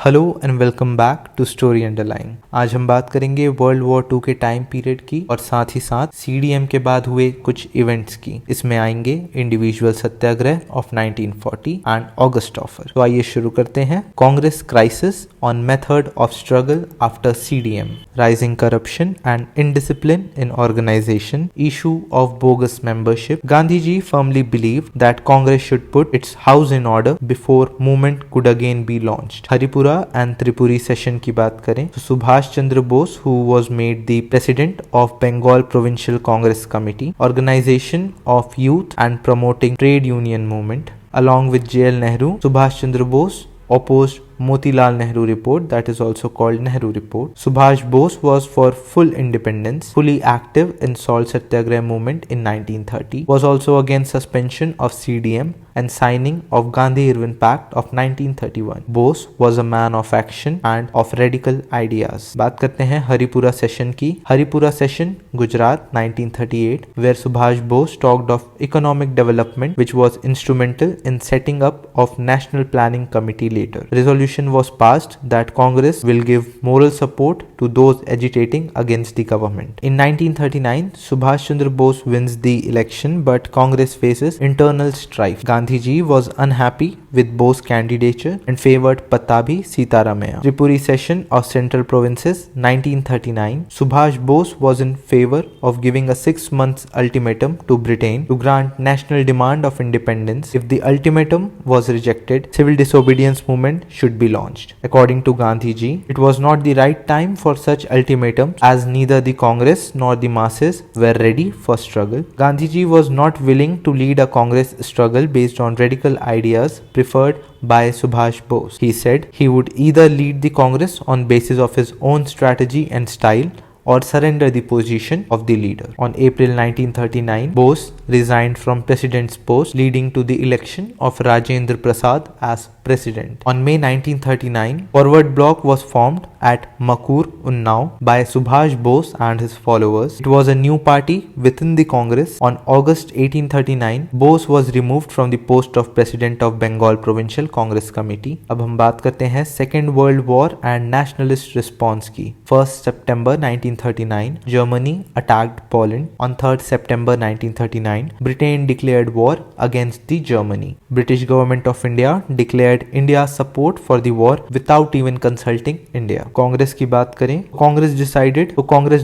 Hello and welcome back to story underline. आज हम बात करेंगे वर्ल्ड वॉर 2 के टाइम पीरियड की और साथ ही साथ सीडीएम के बाद हुए कुछ इवेंट्स की। इसमें आएंगे individual satyagraha of 1940 and August offer. तो आइए शुरू करते हैं। Congress crisis on method of struggle after CDM, rising corruption and indiscipline in organisation, issue of bogus membership. Gandhi ji firmly believe that Congress should put its house in order before movement could again be launched. Haripura and Tripuri session की बात करें तो Subhash Chandra Bose who was made the president of Bengal Provincial Congress Committee, organization of youth and promoting trade union movement. Along with JL Nehru, Subhash Chandra Bose opposed Motilal Nehru report, that is also called Nehru report. Subhash Bose was for full independence, fully active in Salt Satyagrah movement in 1930, was also against suspension of CDM and signing of Gandhi-Irwin Pact of 1931. Bose was a man of action and of radical ideas. बात करते हैं Haripura session की। Haripura session Gujarat 1938, where Subhash Bose talked of economic development which was instrumental in setting up of National Planning Committee later. Resolution was passed that Congress will give moral support to those agitating against the government. In 1939, Subhash Chandra Bose wins the election, but Congress faces internal strife. Gandhi ji was unhappy with Bose candidature and favored Pattabhi Sitaramaiah. Tripuri session of Central Provinces 1939. Subhash Bose was in favor of giving a 6 months ultimatum to Britain to grant national demand of independence. If the ultimatum was rejected, civil disobedience movement should be launched. According to Gandhi ji, it was not the right time for such ultimatums as neither the Congress nor the masses were ready for struggle. Gandhi ji was not willing to lead a Congress struggle based on radical ideas preferred by Subhash Bose. He said he would either lead the Congress on basis of his own strategy and style or surrender the position of the leader. On April 1939, Bose resigned from president's post, leading to the election of Rajendra Prasad as president. On May 1939, Forward Bloc was formed at Makur, Unnao by Subhash Bose and his followers. It was a new party within the Congress. On August 1839, Bose was removed from the post of president of Bengal Provincial Congress Committee. अब हम बात करते हैं Second World War and nationalist response की। 1st September 1939, Germany attacked Poland. On 3rd September 1939, Britain declared war against the Germany. British government of India declared India's support for the war without even consulting India. Congress की बात करें, Congress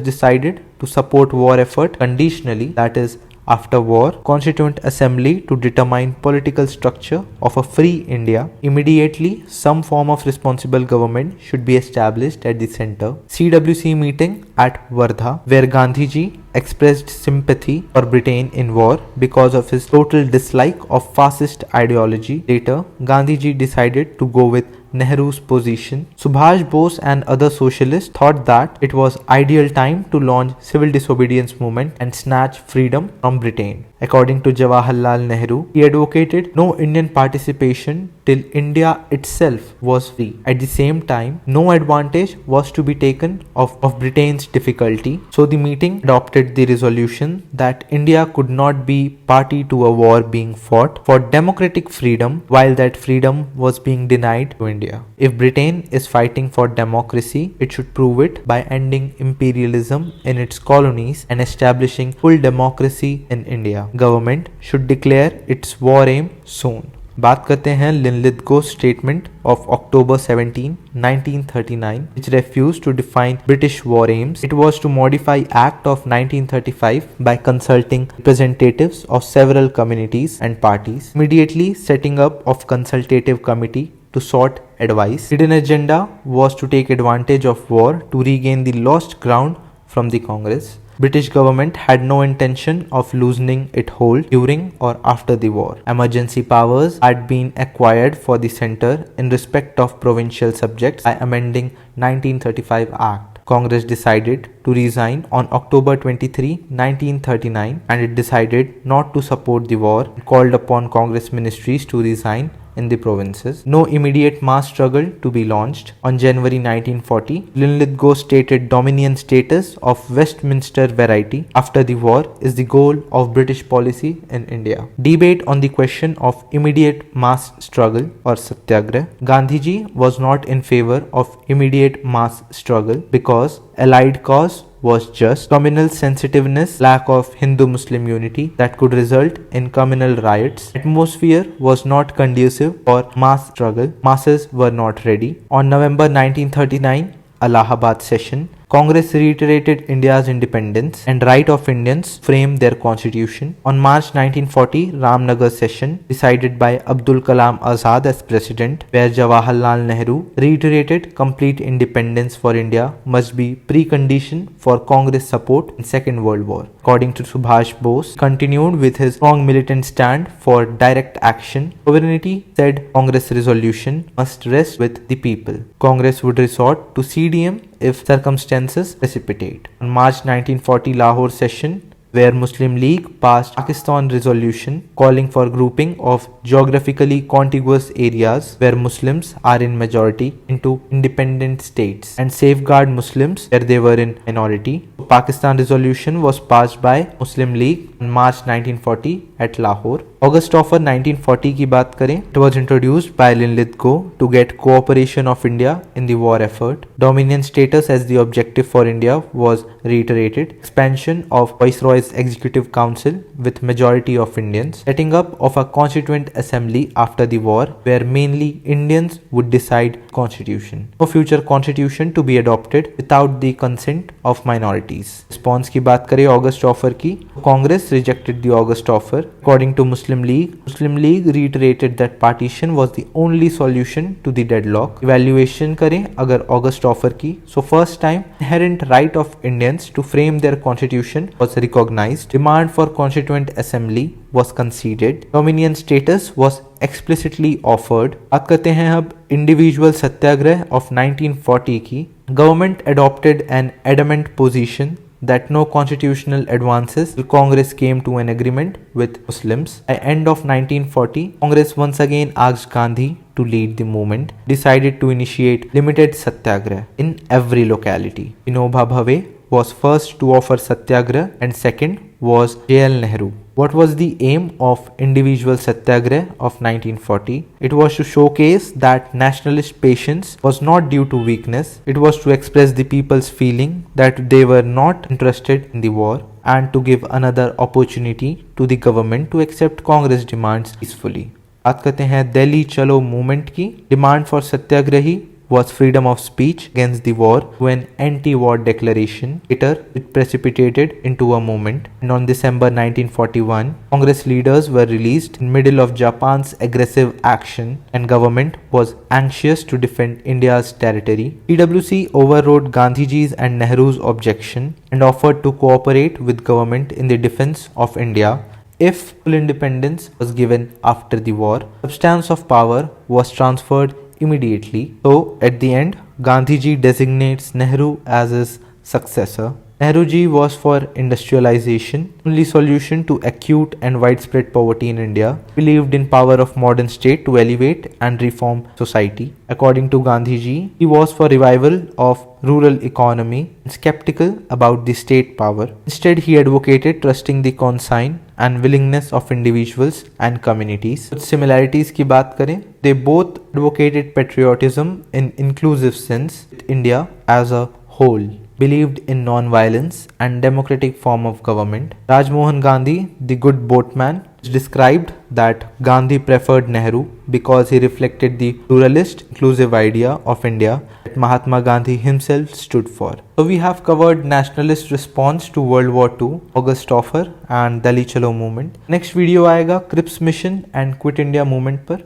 decided to support war effort conditionally, that is after war, Constituent Assembly to determine political structure of a free India. Immediately, some form of responsible government should be established at the center. CWC meeting at Wardha, where Gandhi ji expressed sympathy for Britain in war because of his total dislike of fascist ideology. Later, Gandhi ji decided to go with Nehru's position. Subhash Bose and other socialists thought that it was ideal time to launch civil disobedience movement and snatch freedom from Britain. According to Jawaharlal Nehru, he advocated no Indian participation till India itself was free. At the same time, no advantage was to be taken of Britain's difficulty. So the meeting adopted the resolution that India could not be party to a war being fought for democratic freedom while that freedom was being denied to India. If Britain is fighting for democracy, it should prove it by ending imperialism in its colonies and establishing full democracy in India. Government should declare its war aim soon. बात करते हैं Linlithgow statement of October 17, 1939, which refused to define British war aims. It was to modify Act of 1935 by consulting representatives of several communities and parties, immediately setting up of consultative committee to sort advice. Hidden agenda was to take advantage of war to regain the lost ground from the Congress. British government had no intention of loosening its hold during or after the war. Emergency powers had been acquired for the centre in respect of provincial subjects by amending 1935 Act. Congress decided to resign on October 23, 1939, and it decided not to support the war. It called upon Congress ministries to resign in the provinces. No immediate mass struggle to be launched. On January 1940, Linlithgow stated Dominion status of Westminster variety after the war is the goal of British policy in India. Debate on the question of immediate mass struggle or satyagrah. Gandhiji was not in favor of immediate mass struggle because allied cause was just communal sensitiveness, lack of Hindu-Muslim unity that could result in communal riots. Atmosphere was not conducive for mass struggle. Masses were not ready. On November 1939, Allahabad session, Congress reiterated India's independence and right of Indians frame their constitution. On March 1940, Ramnagar session decided by Abdul Kalam Azad as president, where Jawaharlal Nehru reiterated complete independence for India must be precondition for Congress support in Second World War. According to Subhash Bose, continued with his strong militant stand for direct action. Sovereignty, said Congress resolution, must rest with the people. Congress would resort to CDM if circumstances precipitate. On March 1940 Lahore session, where Muslim League passed Pakistan resolution calling for grouping of geographically contiguous areas where Muslims are in majority into independent states and safeguard Muslims where they were in minority. Pakistan resolution was passed by Muslim League on March 1940 at Lahore. August of 1940 की बात करें, it was introduced by Linlithgow to get cooperation of India in the war effort. Dominion status as the objective for India was reiterated. Expansion of Viceroy's Executive Council with majority of Indians. Setting up of a constituent assembly after the war where mainly Indians would decide constitution. No future constitution to be adopted without the consent of minorities. Response की बात करें August offer की, Congress rejected the August offer. According to Muslim League reiterated that partition was the only solution to the deadlock. Evaluation करें अगर August offer की, so first time inherent right of Indians to frame their constitution was recognized. Demand for constituent assembly was conceded. Dominion status was explicitly offered. बात करते हैं अब individual Satyagraha of 1940 की. Government adopted an adamant position that no constitutional advances till Congress came to an agreement with Muslims. By end of 1940, Congress once again asked Gandhi to lead the movement, decided to initiate limited satyagrah in every locality. Vinoba Bhave was first to offer satyagrah and second was J.L. Nehru. What was the aim of individual satyagrah of 1940? It was to showcase that nationalist patience was not due to weakness. It was to express the people's feeling that they were not interested in the war and to give another opportunity to the government to accept Congress demands peacefully. बात करते हैं दिल्ली चलो movement की. Demand for satyagrahi was freedom of speech against the war to an anti-war declaration. Later, it precipitated into a movement. And on December 1941, Congress leaders were released in middle of Japan's aggressive action and government was anxious to defend India's territory. PWC overrode Gandhiji's and Nehru's objection and offered to cooperate with government in the defense of India if full independence was given after the war. Substance of power was transferred immediately. So at the end, Gandhiji designates Nehru as his successor. Nehruji was for industrialization, only solution to acute and widespread poverty in India. Believed in power of modern state to elevate and reform society. According to Gandhiji, he was for revival of rural economy and skeptical about the state power. Instead, he advocated trusting the conscience and willingness of individuals and communities. कुछ similarities की बात करें, they both advocated patriotism in inclusive sense with India as a whole. Believed in non-violence and democratic form of government. Rajmohan Gandhi, the good boatman, described that Gandhi preferred Nehru because he reflected the pluralist, inclusive idea of India that Mahatma Gandhi himself stood for. So we have covered nationalist response to World War II, August offer and Delhi Chalo movement. Next video आएगा Cripps mission and Quit India movement पर,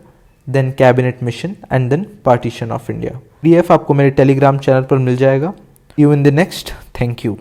then cabinet mission and then partition of India. PDF आपको मेरे Telegram channel पर मिल जाएगा. See you in the next. Thank you.